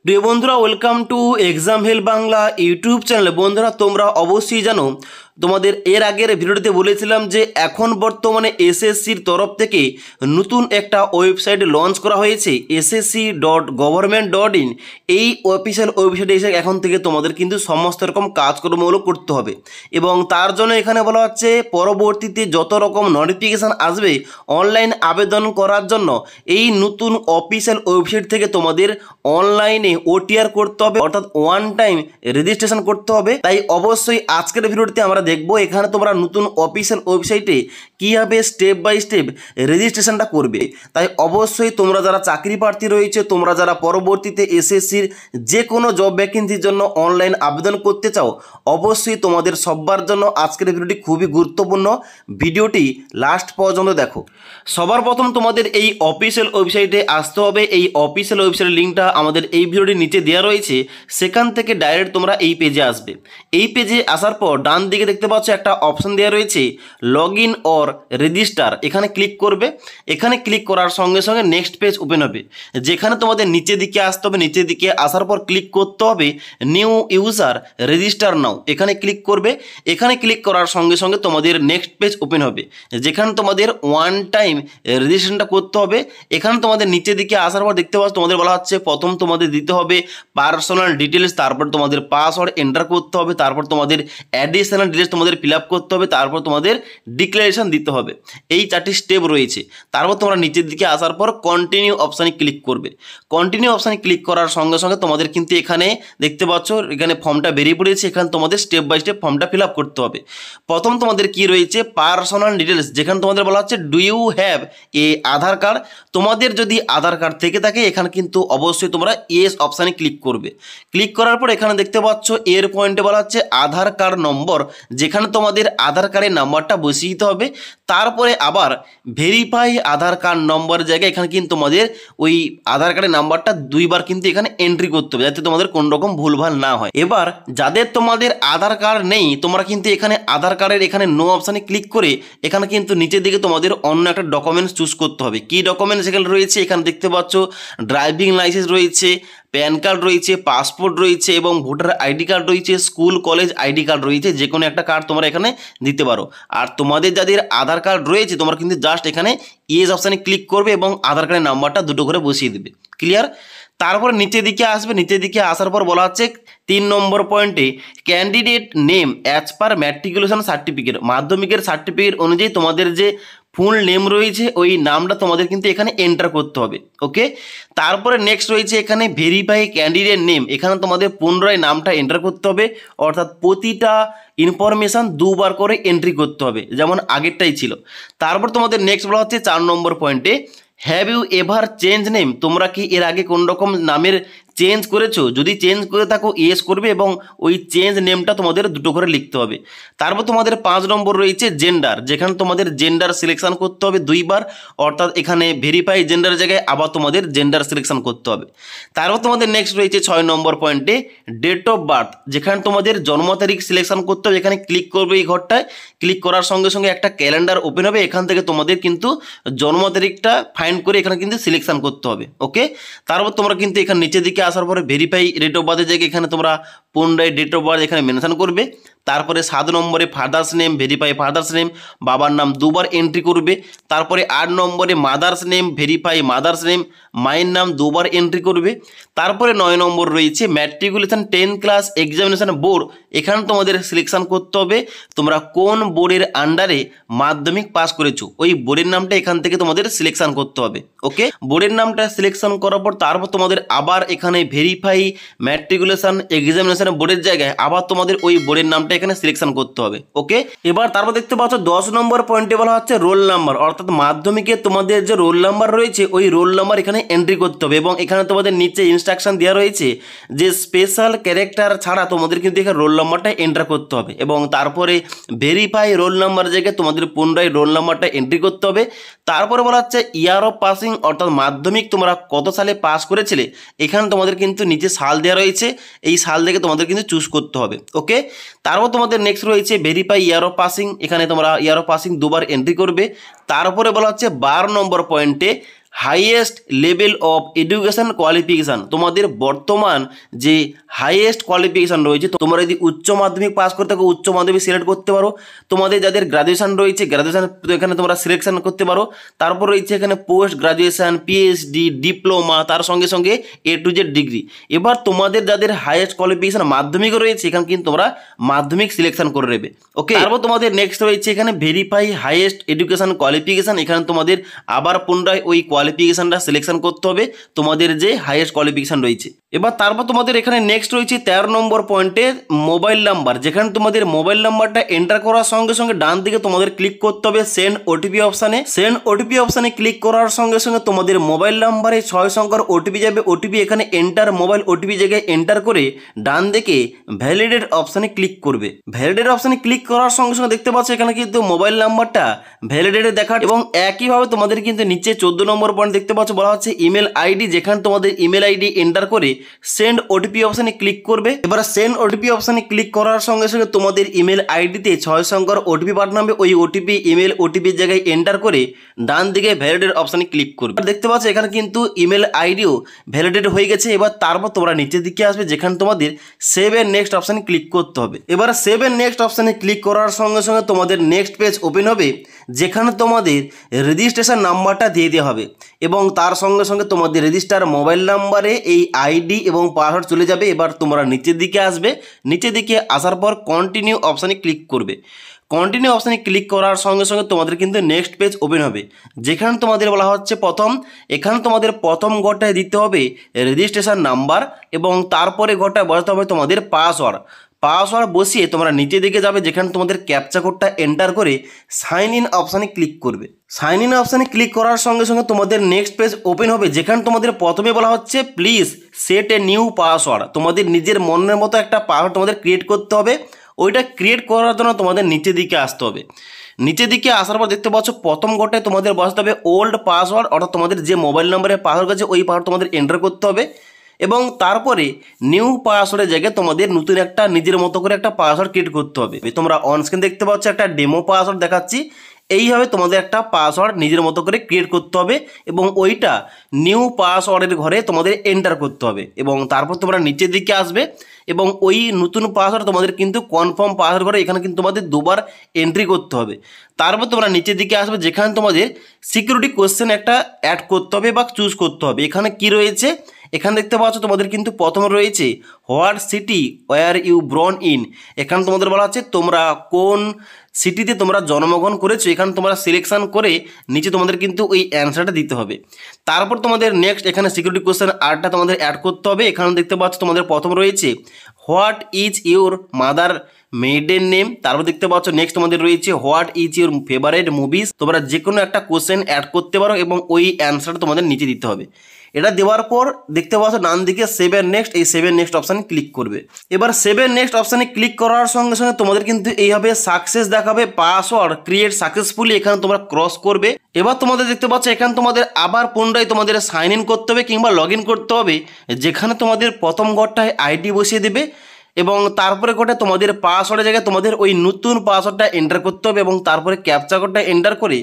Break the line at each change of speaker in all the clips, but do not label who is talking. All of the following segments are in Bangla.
প্রিয় বন্ধুরা, welcome to exam help Bangla YouTube চ্যানেলে। বন্ধুরা, তোমরা অবশ্যই জানো, তোমাদের এর আগের ভিডিওতে বলেছিলাম যে এখন বর্তমানে এসএসসির তরফ থেকে নতুন একটা ওয়েবসাইট লঞ্চ করা হয়েছে, ssc.government.in। এই অফিসিয়াল ওয়েবসাইটে এসে এখন থেকে তোমাদের কিন্তু সমস্ত রকম কাজকর্মগুলো করতে হবে এবং তার জন্য এখানে বলা হচ্ছে পরবর্তীতে যত রকম নোটিফিকেশান আসবে অনলাইন আবেদন করার জন্য এই নতুন অফিসিয়াল ওয়েবসাইট থেকে তোমাদের অনলাইনে ওটিআর করতে হবে, অর্থাৎ ওয়ান টাইম রেজিস্ট্রেশন করতে হবে। তাই অবশ্যই আজকের ভিডিওটিতে আমরা দেখব এখানে তোমরা নতুন অফিসিয়াল ওয়েবসাইটে কীভাবে স্টেপ বাই স্টেপ রেজিস্ট্রেশনটা করবে। তাই অবশ্যই তোমরা যারা চাকরি প্রার্থী রয়েছে, তোমরা যারা পরবর্তীতে এসএসসির যে কোনো জব ভ্যাকেন্সির জন্য অনলাইন আবেদন করতে চাও, অবশ্যই তোমাদের সবার জন্য আজকের ভিডিওটি খুবই গুরুত্বপূর্ণ। ভিডিওটি লাস্ট পর্যন্ত দেখো। সবার প্রথম তোমাদের এই অফিসিয়াল ওয়েবসাইটে আসতে হবে। এই অফিসিয়াল ওয়েবসাইটের লিঙ্কটা আমাদের এই ভিডিওটির নিচে দেওয়া রয়েছে, সেখান থেকে ডাইরেক্ট তোমরা এই পেজে আসবে। এই পেজে আসার পর ডান দিকে দেখতে পাচ্ছ একটা অপশন দেওয়া রয়েছে লগ ইন অর রেজিস্টার, এখানে ক্লিক করবে। এখানে ক্লিক করার সঙ্গে সঙ্গে নেক্সট পেজ ওপেন হবে, যেখানে তোমাদের নিচের দিকে আসতে হবে। নিচের দিকে আসার পর ক্লিক করতে হবে নিউ ইউজার রেজিস্টার নাও, এখানে ক্লিক করবে। এখানে ক্লিক করার সঙ্গে সঙ্গে তোমাদের নেক্সট পেজ ওপেন হবে, যেখানে তোমাদের ওয়ান টাইম রেজিস্ট্রেশনটা করতে হবে। এখানে তোমাদের নিচের দিকে আসার পর দেখতে পাচ্ছ তোমাদের বলা হচ্ছে প্রথম তোমাদের দিতে হবে পার্সোনাল ডিটেলস, তারপর তোমাদের পাসওয়ার্ড এন্টার করতে হবে, তারপর তোমাদের অ্যাডিশনাল ডিটেলস তোমাদের ফিল আপ করতে হবে, তারপর তোমাদের ডিক্লারেশন দিতে হবে। এই চারটি স্টেপ রয়েছে। তারপর তোমরা নিচের দিকে আসার পর কন্টিনিউ অপশানে ক্লিক করবে। কন্টিনিউ অপশানে ক্লিক করার সঙ্গে সঙ্গে তোমাদের কিন্তু এখানে দেখতে পাচ্ছ এখানে ফর্মটা বেরিয়ে পড়েছে। এখানে তোমাদের স্টেপ বাই স্টেপ ফর্মটা ফিল আপ করতে হবে। প্রথম তোমাদের কি রয়েছে পার্সোনাল ডিটেলস, যেখানে তোমাদের বলা হচ্ছে do you have a Aadhaar card. তোমাদের যদি আধার কার্ড থেকে থাকে এখানে কিন্তু অবশ্যই তোমরা ইয়েস অপশানে ক্লিক করবে। ক্লিক করার পর এখানে দেখতে পাচ্ছ এর পয়েন্টে বলা হচ্ছে আধার কার্ড নম্বর, যেখানে তোমাদের আধার কার্ডের নাম্বারটা বসিয়ে দিতে হবে। তারপরে আবার ভেরিফাই আধার কার্ড নম্বরের জায়গায় এখানে কিন্তু তোমাদের ওই আধার কার্ডের নাম্বারটা দুইবার কিন্তু এখানে এন্ট্রি করতে হবে, যাতে তোমাদের কোনো রকম ভুলভাল না হয়। এবার যাদের তোমাদের আধার কার্ড নেই, তোমরা কিন্তু এখানে আধার কার্ডের এখানে নো অপশানে ক্লিক করে এখানে কিন্তু নিচের দিকে তোমাদের অন্য একটা ডকুমেন্টস চুজ করতে হবে। কি ডকুমেন্টস এখানে রয়েছে এখানে দেখতে পাচ্ছ ড্রাইভিং লাইসেন্স রয়েছে, প্যান কার্ড রয়েছে, পাসপোর্ট রয়েছে এবং ভোটার আইডি কার্ড রয়েছে, স্কুল কলেজ আইডি কার্ড রয়েছে। যে কোনো একটা কার্ড তোমরা এখানে দিতে পারো। আর তোমাদের যাদের আধার কার্ড রয়েছে তোমরা কিন্তু জাস্ট এখানে ইয়েস অপশানে ক্লিক করবে এবং আধার কার্ডের নাম্বারটা দুটো করে বসিয়ে দেবে। ক্লিয়ার? তারপর নিচের দিকে আসবে। নিচের দিকে আসার পর বলা হচ্ছে 3 নম্বর পয়েন্টে candidate name as per matriculation certificate, মাধ্যমিকের সার্টিফিকেট অনুযায়ী তোমাদের যে ফুল নেম রয়েছে ওই নামটা তোমাদের কিন্তু এখানে এন্টার করতে হবে। ওকে, তারপরে নেক্সট রয়েছে এখানে ভেরিফাই ক্যান্ডিডেট নেম, এখানে তোমাদের পুনরায় নামটা এন্টার করতে হবে, অর্থাৎ প্রতিটা ইনফরমেশান দুবার করে এন্ট্রি করতে হবে, যেমন আগেরটাই ছিল। তারপর তোমাদের নেক্সট বলা হচ্ছে 4 নম্বর পয়েন্টে have you ever change name, তোমরা কি এর আগে কোন রকম নামের চেঞ্জ করেছো? যদি চেঞ্জ করে থাকো ইয়েস করবে এবং ওই চেঞ্জ নেমটা তোমাদের দুটো করে লিখতে হবে। তারপর তোমাদের 5 নম্বর রয়েছে জেন্ডার, যেখানে তোমাদের জেন্ডার সিলেকশন করতে হবে দুইবার, অর্থাৎ এখানে ভেরিফাই জেন্ডার জায়গায় আবার তোমাদের জেন্ডার সিলেকশন করতে হবে। তারপর তোমাদের নেক্সট রয়েছে 6 নম্বর পয়েন্টে ডেট অফ বার্থ, যেখানে তোমাদের জন্ম তারিখ সিলেকশন করতে হবে। এখানে ক্লিক করবে, এই ঘরটায় ক্লিক করার সঙ্গে সঙ্গে একটা ক্যালেন্ডার ওপেন হবে। এখান থেকে তোমাদের কিন্তু জন্ম তারিখটা ফাইন্ড করে এখানে কিন্তু সিলেকশন করতে হবে। ওকে, তারপর তোমরা কিন্তু এখানে নিচের দিকে আসার পরে ভেরিফাই ডেট অফ বার্থের জায়গায় এখানে তোমরা পুনরায় ডেট অফ বার্থ এখানে মেনশন করবে। তারপরে 7 নম্বরে father's name, verify father's name, বাবার নাম দুবার এন্ট্রি করবে। তারপরে 8 নম্বরে mother's name, verify mother's name, মায়ের নাম দুবার এন্ট্রি করবে। তারপরে 9 নম্বর রয়েছে ম্যাট্রিকুলেশন 10 ক্লাস এক্সামিনেশন বোর্ড, এখানে তোমাদের সিলেকশন করতে হবে তোমরা কোন বোর্ডের আন্ডারে মাধ্যমিক পাস করেছো, ওই বোর্ডের নামটা এখান থেকে তোমাদের সিলেকশন করতে হবে। ওকে, বোর্ডের নামটা সিলেকশন করার পর তারপর তোমাদের আবার এখানে ভেরিফাই ম্যাট্রিকুলেশন এক্সামিনেশন বোর্ডের জায়গায় আবার তোমাদের ওই বোর্ডের নামটা এখানে সিলেকশন করতে হবে। ওকে, এবার তারপর দেখতে পাচ্ছ 10 নম্বর পয়েন্টে বলা হচ্ছে রোল নাম্বার, অর্থাৎ মাধ্যমিকে তোমাদের যে রোল নাম্বার রয়েছে ওই রোল নাম্বার এখানে এন্ট্রি করতে হবে এবং এখানে তোমাদের নিচে ইনস্ট্রাকশন দেওয়া রয়েছে যে স্পেশাল ক্যারেক্টার ছাড়া তোমাদের কিন্তু এখানে রোল নাম্বারটা এন্টার করতে হবে এবং তারপরে ভেরিফাই রোল নাম্বার জায়গায় তোমাদের পুনরায় রোল নাম্বারটা এন্ট্রি করতে হবে। তারপরে বলা হচ্ছে ইয়ার অফ পাসিং, অর্থাৎ মাধ্যমিক তোমরা কত সালে পাস করেছিলে, এখানে তোমাদের কিন্তু নিচে সাল দেওয়া রয়েছে, এই সাল থেকে তোমাদের কিন্তু চুজ করতে হবে। ওকে, তারপর তোমাদের নেক্সট রয়েছে ভেরিফাই ইয়ার অফ পাসিং, এখানে তোমরা ইয়ার অফ পাসিং দুবার এন্ট্রি করবে। তারপরে বলা হচ্ছে 12 নম্বর পয়েন্টে highest level of education qualification, তোমাদের বর্তমান যে হাইয়েস্ট কোয়ালিফিকেশান রয়েছে, তোমরা যদি উচ্চ মাধ্যমিক পাস করতে থাকো উচ্চ মাধ্যমিক সিলেক্ট করতে পারো, তোমাদের যাদের গ্রাজুয়েশন রয়েছে গ্রাজুয়েশন এখানে তোমরা সিলেকশন করতে পারো, তারপর রয়েছে এখানে পোস্ট গ্রাজুয়েশন, পিএইচডি, ডিপ্লোমা, তার সঙ্গে সঙ্গে A to Z ডিগ্রি। এবার তোমাদের যাদের হাইয়েস্ট কোয়ালিফিকেশান মাধ্যমিকও রয়েছে এখানে কিন্তু তোমরা মাধ্যমিক সিলেকশন করে নেবে। ওকে, তারপর তোমাদের নেক্সট রয়েছে এখানে ভেরিফাই হাইয়েস্ট এডুকেশন কোয়ালিফিকেশান, এখানে তোমাদের আবার পুনরায় ওই কোয়ালিফিকেশানটা সিলেকশন করতে হবে তোমাদের যে হাইয়েস্ট কোয়ালিফিকেশান রয়েছে। এবার তারপর তোমাদের এখানে নেক্সট রয়েছে 13 নম্বর পয়েন্টে মোবাইল নাম্বার, যেখানে তোমাদের মোবাইল নাম্বারটা এন্টার করার সঙ্গে সঙ্গে ডান দিকে তোমাদের ক্লিক করতে হবে সেন্ড ওটিপি অপশানে। সেন্ড ওটিপি অপশানে ক্লিক করার সঙ্গে সঙ্গে তোমাদের মোবাইল নাম্বারে 6 সংখ্যার ওটিপি যাবে। ওটিপি এখানে এন্টার মোবাইল ওটিপি জায়গায় এন্টার করে ডান দিকে ভ্যালিডেট অপশানে ক্লিক করবে। ভ্যালিডেট অপশানে ক্লিক করার সঙ্গে সঙ্গে দেখতে পাচ্ছ এখানে কিন্তু মোবাইল নাম্বারটা ভ্যালিডেটে দেখা, এবং একইভাবে তোমাদের কিন্তু নিচে 14 নম্বর পয়েন্ট দেখতে পাচ্ছ বলা হচ্ছে ইমেল আইডি, যেখানে তোমাদের ইমেল আইডি এন্টার করে সেন্ড ওটিপি অপশানে ক্লিক করবে। এবার সেন্ড ওটিপি অপশানে ক্লিক করার সঙ্গে সঙ্গে তোমাদের ইমেল আইডিতে 6 সংখ্যার ওটিপি পাঠাবে। ওই ওটিপি ইমেল ওটিপির জায়গায় এন্টার করে ডান দিকে ভ্যালিডেট অপশানে ক্লিক করবে। দেখতে পাচ্ছ এখানে কিন্তু ইমেল আইডিও ভ্যালিডেট হয়ে গেছে। এবার তারপর তোমরা নিচের দিকে আসবে, যেখানে তোমাদের সেভ এর নেক্সট অপশানে ক্লিক করতে হবে। এবার সেভ এর নেক্সট অপশানে ক্লিক করার সঙ্গে সঙ্গে তোমাদের নেক্সট পেজ ওপেন হবে, যেখানে তোমাদের রেজিস্ট্রেশন নাম্বারটা দিয়ে দেওয়া হবে এবং তার সঙ্গে সঙ্গে তোমাদের রেজিস্টার মোবাইল নাম্বারে এই আইডি এবং পাসওয়ার্ড চলে যাবে। এবার তোমরা নিচের দিকে আসবে, নিচের দিকে আসার পর কন্টিনিউ অপশানে ক্লিক করবে। কন্টিনিউ অপশানে ক্লিক করার সঙ্গে সঙ্গে তোমাদের কিন্তু নেক্সট পেজ ওপেন হবে, যেখানে তোমাদের বলা হচ্ছে এখানে তোমাদের প্রথম ঘরটায় দিতে হবে রেজিস্ট্রেশন নাম্বার এবং তারপরে ঘরটায় বসাতে হবে তোমাদের পাসওয়ার্ড বসিয়ে তোমরা নিচে দিকে যাবে, যেখানে তোমাদের ক্যাপচা কোডটা এন্টার করে সাইন ইন অপশানে ক্লিক করবে। সাইন ইন অপশানে ক্লিক করার সঙ্গে সঙ্গে তোমাদের নেক্সট পেজ ওপেন হবে, যেখানে তোমাদের প্রথমে বলা হচ্ছে please set a new password. তোমাদের নিজের মনের মতো একটা পাসওয়ার্ড তোমাদের ক্রিয়েট করতে হবে। ওইটা ক্রিয়েট করার জন্য তোমাদের নিচের দিকে আসতে হবে। নিচের দিকে আসার পর দেখতে পাচ্ছ প্রথম ঘরটায় তোমাদের বসাতে হবে ওল্ড পাসওয়ার্ড, অর্থাৎ তোমাদের যে মোবাইল নম্বরের পাসওয়ার্ড আছে ওই পাসওয়ার্ড তোমাদের এন্টার করতে হবে এবং তারপরে নিউ পাসওয়ার্ডের জায়গায় তোমাদের নতুন একটা নিজের মতো করে একটা পাসওয়ার্ড ক্রিয়েট করতে হবে। তোমরা অনস্ক্রিন দেখতে পাচ্ছ একটা ডেমো পাসওয়ার্ড দেখাচ্ছি, এইভাবে তোমাদের একটা পাসওয়ার্ড নিজের মতো করে ক্রিয়েট করতে হবে এবং ওইটা নিউ পাসওয়ার্ডের ঘরে তোমাদের এন্টার করতে হবে এবং তারপর তোমরা নিচের দিকে আসবে এবং ওই নতুন পাসওয়ার্ড তোমাদের কিন্তু কনফার্ম পাসওয়ার্ড ঘরে এখানে কিন্তু তোমাদের দুবার এন্ট্রি করতে হবে। তারপর তোমরা নিচের দিকে আসবে, যেখানে তোমাদের সিকিউরিটি কোশ্চেন একটা অ্যাড করতে হবে বা চুজ করতে হবে। এখানে কি রয়েছে, এখানে দেখতে পাচ্ছ তোমাদের কিন্তু প্রথমে রয়েছে what city were you born in. এখানে তোমাদের বলা হচ্ছে তোমরা কোন সিটিতে তোমরা জন্মগ্রহণ করেছো, এখানে তোমরা সিলেকশন করে নিচে তোমাদের কিন্তু ওই অ্যান্সারটা দিতে হবে। তারপর তোমাদের নেক্সট এখানে সিকিউরিটি কোশ্চেন আরটা তোমাদের অ্যাড করতে হবে। এখানে দেখতে পাচ্ছ তোমাদের প্রথম রয়েছে what is your mother maiden name. তারপর দেখতে পাচ্ছ নেক্সট তোমাদের রয়েছে what is your favourite movies. তোমরা যে কোনো একটা কোশ্চেন অ্যাড করতে পারো এবং ওই অ্যান্সারটা তোমাদের নিচে দিতে হবে। এটা দেওয়ার পর দেখতে পাচ্ছ ডান দিকে সেভ এর নেক্সট, এই সেভ এর নেক্সট অপশানে ক্লিক করবে। এবার সেভ এর নেক্সট অপশানে ক্লিক করার সঙ্গে সঙ্গে তোমাদের কিন্তু এইভাবে সাকসেস দেখাবে, পাসওয়ার্ড ক্রিয়েট সাকসেসফুলি, এখানে তোমরা ক্রস করবে। এবার তোমাদের দেখতে পাচ্ছ এখানে তোমাদের আবার পুনরায় তোমাদের সাইন ইন করতে হবে কিংবা লগ ইন করতে হবে, যেখানে তোমাদের প্রথম ঘরটায় আইডি বসিয়ে দেবে এবং তারপরে ঘরটা তোমাদের পাসওয়ার্ডের জায়গায় তোমাদের ওই নতুন পাসওয়ার্ডটা এন্টার করতে হবে এবং তারপরে ক্যাপচা কোডটা এন্টার করে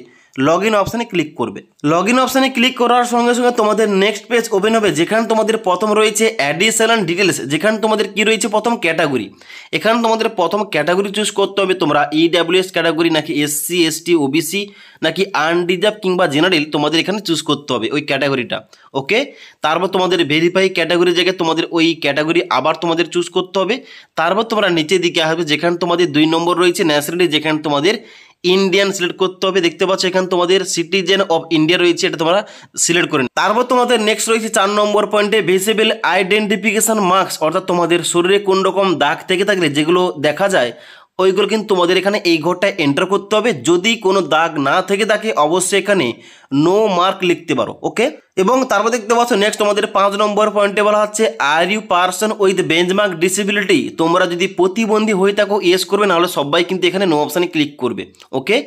লগ ইন অপশানে ক্লিক করবে। লগ ইন অপশানে ক্লিক করার সঙ্গে সঙ্গে তোমাদের নেক্সট পেজ ওপেন হবে, যেখানে তোমাদের প্রথম রয়েছে অ্যাডিশনাল ডিটেলস, যেখানে তোমাদের কি রয়েছে প্রথম ক্যাটাগরি। এখানে তোমাদের প্রথম ক্যাটাগরি চুজ করতে হবে, তোমরা ইডাব্লিউএস ক্যাটাগরি নাকি এসসি এসটি ওবিসি নাকি আনরিজার্ভ কিংবা জেনারেল তোমাদের এখানে চুজ করতে হবে ওই ক্যাটাগরিটা। ওকে, তারপর তোমাদের ভেরিফাই ক্যাটাগরির জায়গায় তোমাদের ওই ক্যাটাগরি আবার তোমাদের চুজ করতে হবে। তারপর তোমরা নিচের দিকে আসবে, যেখানে তোমাদের 2 নম্বর রয়েছে ন্যাশনালিটি, যেখানে তোমাদের ইন্ডিয়ান সিলেক্ট করতে হবে। দেখতে পাচ্ছ এখানে তোমাদের সিটিজেন অফ ইন্ডিয়া রয়েছে, এটা তোমরা সিলেক্ট করে। তারপর তোমাদের নেক্সট রয়েছে 4 নম্বর পয়েন্টে ভিজিবল আইডেন্টিফিকেশন মার্কস, অর্থাৎ তোমাদের শরীরে কোন রকম দাগ থেকে থাকলে যেগুলো দেখা যায় ওইগুলো কিন্তু তোমাদের এখানে এই ঘরটায় এন্টার করতে হবে। যদি কোনো দাগ না থেকে থাকে অবশ্যই এখানে নো মার্ক লিখতে পারো। ওকে, এবং তারপর দেখতে পাচ্ছ নেক্সট তোমাদের 5 নম্বর পয়েন্টে বলা হচ্ছে are you person with benchmark disability. তোমরা যদি প্রতিবন্ধী হয়ে থাকো ইয়েস করবে, নাহলে সবাই কিন্তু এখানে নো অপশানে ক্লিক করবে। ওকে,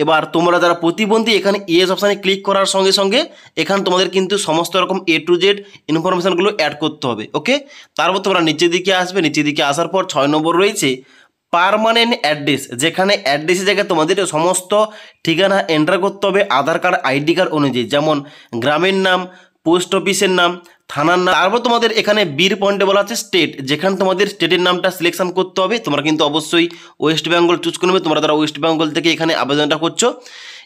এবার তোমরা যারা প্রতিবন্ধী এখানে ইয়েস অপশানে ক্লিক করার সঙ্গে সঙ্গে এখানে তোমাদের কিন্তু সমস্ত রকম A to Z ইনফরমেশনগুলো অ্যাড করতে হবে। ওকে, তারপর তোমরা নিচের দিকে আসবে, নিচের দিকে আসার পর 6 নম্বর রয়েছে পার্মানেন্ট অ্যাড্রেস, যেখানে অ্যাড্রেসের জায়গায় তোমাদের সমস্ত ঠিকানা এন্টার করতে হবে আধার কার্ড আইডি কার্ড অনুযায়ী, যেমন গ্রামের নাম, পোস্ট অফিসের নাম, থানার নাম। তারপর তোমাদের এখানে বির পয়েন্টে বলা আছে স্টেট, যেখানে তোমাদের স্টেটের নামটা সিলেকশন করতে হবে। তোমরা কিন্তু অবশ্যই ওয়েস্ট বেঙ্গল চুজ করবে, তোমরা যারা ওয়েস্ট বেঙ্গল থেকে এখানে আবেদনটা করছো।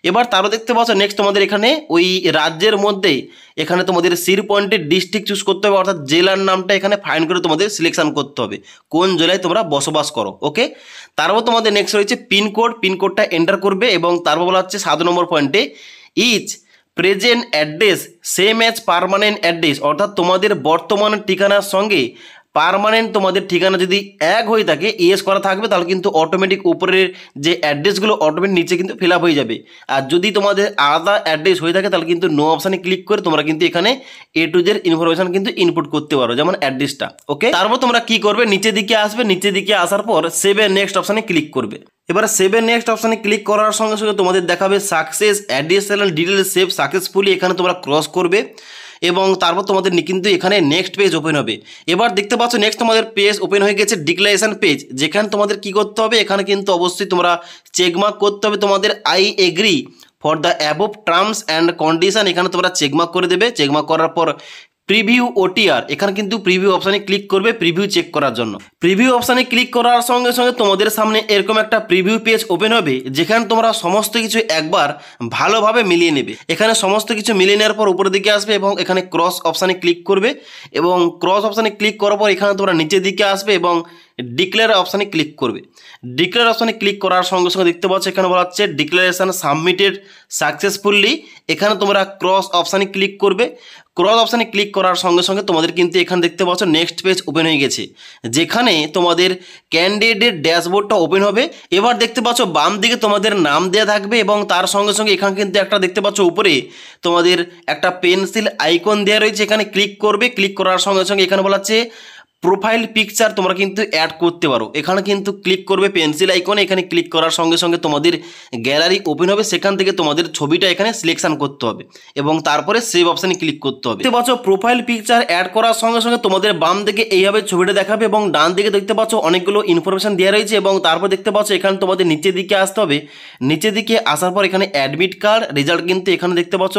এবার তারও দেখতে পাচ্ছ নেক্সট তোমাদের এখানে ওই রাজ্যের মধ্যে এখানে তোমাদের সির পয়েন্টে ডিস্ট্রিক্ট চুজ করতে হবে, অর্থাৎ জেলার নামটা এখানে ফাইন করে তোমাদের সিলেকশন করতে হবে কোন জেলায় তোমরা বসবাস করো। ওকে, তারপর তোমাদের নেক্সট রয়েছে পিনকোড, পিনকোডটা এন্টার করবে এবং তারপর বলা হচ্ছে 7 নম্বর পয়েন্টে is present address same as permanent address, অর্থাৎ তোমাদের বর্তমান ঠিকানার সঙ্গে পার্মানেন্ট তোমাদের ঠিকানা যদি এক হয়ে থাকে, ইয়েস করা থাকবে, তাহলে কিন্তু অটোমেটিক উপরের যে অ্যাড্রেসগুলো অটোমেটিক নিচে কিন্তু ফিল আপ হয়ে যাবে। আর যদি তোমাদের আলাদা অ্যাড্রেস হয়ে থাকে তাহলে কিন্তু নো অপশানে ক্লিক করে তোমরা কিন্তু এখানে এ টু জেড ইনফরমেশন কিন্তু ইনপুট করতে পারো, যেমন অ্যাড্রেসটা। ওকে, তারপর তোমরা কি করবে, নিচের দিকে আসবে, নিচের দিকে আসার পর সেভ এর নেক্সট অপশানে ক্লিক করবে। এবার সেভ এর নেক্সট অপশানে ক্লিক করার সঙ্গে সঙ্গে তোমাদের দেখাবে success additional detail save successfully, এখানে তোমরা ক্রস করবে এবং তারপর তোমাদের কিন্তু এখানে নেক্সট পেজ ওপেন হবে। এবার দেখতে পাচ্ছ নেক্সট তোমাদের পেজ ওপেন হয়ে গেছে ডিক্লারেশন পেজ, যেখানে তোমাদের কি করতে হবে, এখানে কিন্তু অবশ্যই তোমরা চেকমার্ক করতে হবে তোমাদের I agree for the above terms and condition, এখানে তোমরা চেকমার্ক করে দেবে। চেকমার্ক করার পর প্রিভিউ ওটিআর, এখানে কিন্তু প্রিভিউ অপশানে ক্লিক করবে প্রিভিউ চেক করার জন্য। প্রিভিউ অপশানে ক্লিক করার সঙ্গে সঙ্গে তোমাদের সামনে এরকম একটা প্রিভিউ পেজ ওপেন হবে, যেখানে তোমরা সমস্ত কিছু একবার ভালোভাবে মিলিয়ে নেবে। এখানে সমস্ত কিছু মিলিয়ে নেওয়ার পর উপরের দিকে আসবে এবং এখানে ক্রস অপশানে ক্লিক করবে এবং ক্রস অপশানে ক্লিক করার পর এখানে তোমরা নিচের দিকে আসবে এবং ডিক্লেয়ার অপশানে ক্লিক করবে। ডিক্লেয়ার অপশানে ক্লিক করার সঙ্গে সঙ্গে দেখতে পাচ্ছ এখানে বলা হচ্ছে ডিক্লারেশন সাবমিটেড সাকসেসফুলি, এখানে তোমরা ক্রস অপশানে ক্লিক করবে। ক্রস অপশানে ক্লিক করার সঙ্গে সঙ্গে তোমাদের কিন্তু এখানে দেখতে পাচ্ছ নেক্সট পেজ ওপেন হয়ে গেছে, যেখানে তোমাদের ক্যান্ডিডেট ড্যাশবোর্ডটা ওপেন হবে। এবার দেখতে পাচ্ছ বাম দিকে তোমাদের নাম দেওয়া থাকবে এবং তার সঙ্গে সঙ্গে এখানে কিন্তু একটা দেখতে পাচ্ছ উপরে তোমাদের একটা পেন্সিল আইকন দেওয়া রয়েছে, এখানে ক্লিক করবে। ক্লিক করার সঙ্গে সঙ্গে এখানে বলা হচ্ছে প্রোফাইল পিকচার তোমরা কিন্তু অ্যাড করতে পারো, এখানে কিন্তু ক্লিক করবে পেন্সিল আইকনে। এখানে ক্লিক করার সঙ্গে সঙ্গে তোমাদের গ্যালারি ওপেন হবে, সেখান থেকে তোমাদের ছবিটা এখানে সিলেকশন করতে হবে এবং তারপরে সেভ অপশানে ক্লিক করতে হবে। দেখতে পাচ্ছ প্রোফাইল পিকচার অ্যাড করার সঙ্গে সঙ্গে তোমাদের বাম দিকে এইভাবে ছবিটা দেখাবে এবং ডান দিকে দেখতে পাচ্ছ অনেকগুলো ইনফরমেশন দেওয়া রয়েছে এবং তারপর দেখতে পাচ্ছ এখানে তোমাদের নিচের দিকে আসতে হবে। নিচের দিকে আসার পর এখানে অ্যাডমিট কার্ড রেজাল্ট কিন্তু এখানে দেখতে পাচ্ছ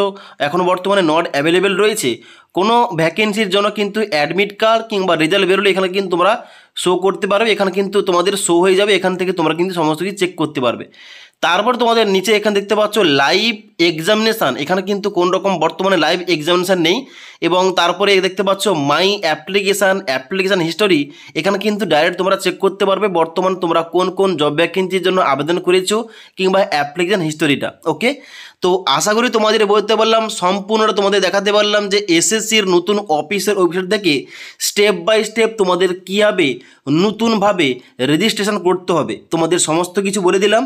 এখন বর্তমানে নট অ্যাভেলেবেল রয়েছে। কোনো ভ্যাকেন্সির জন্য কিন্তু অ্যাডমিট কার্ড কিংবা রেজাল্ট বেরোলে এখানে কিন্তু তোমরা শো করতে পারবে, এখানে কিন্তু তোমাদের শো হয়ে যাবে, এখান থেকে তোমরা কিন্তু সমস্ত কিছু চেক করতে পারবে। তারপর তোমাদের নিচে এখানে দেখতে পাচ্ছ লাইভ এক্সামিনেশান, এখানে কিন্তু কোন রকম বর্তমানে লাইভ এক্সামিনেশান নেই এবং তারপরে দেখতে পাচ্ছ মাই অ্যাপ্লিকেশান হিস্টোরি, এখানে কিন্তু ডাইরেক্ট তোমরা চেক করতে পারবে বর্তমান তোমরা কোন কোন জব ভ্যাকেন্সির জন্য আবেদন করেছো কিংবা অ্যাপ্লিকেশান হিস্টোরিটা। ওকে, তো আশা করি তোমাদের বলতে পারলাম সম্পূর্ণটা তোমাদের দেখাতে পারলাম যে এসএসসির নতুন অফিসের ওয়েবসাইট থেকে স্টেপ বাই স্টেপ তোমাদের কীভাবে নতুনভাবে রেজিস্ট্রেশন করতে হবে তোমাদের সমস্ত কিছু বলে দিলাম।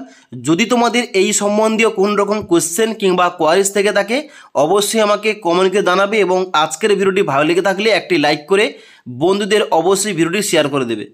যদি তোমাদের এই সম্বন্ধীয় কোন রকম কোশ্চেন কিংবা কোয়ারিজ থেকে থাকে অবশ্যই আমাকে কমেন্টে জানাবে এবং আজকের ভিডিওটি ভালো লেগে থাকলে একটি লাইক করে বন্ধুদের অবশ্যই ভিডিওটি শেয়ার করে দেবে।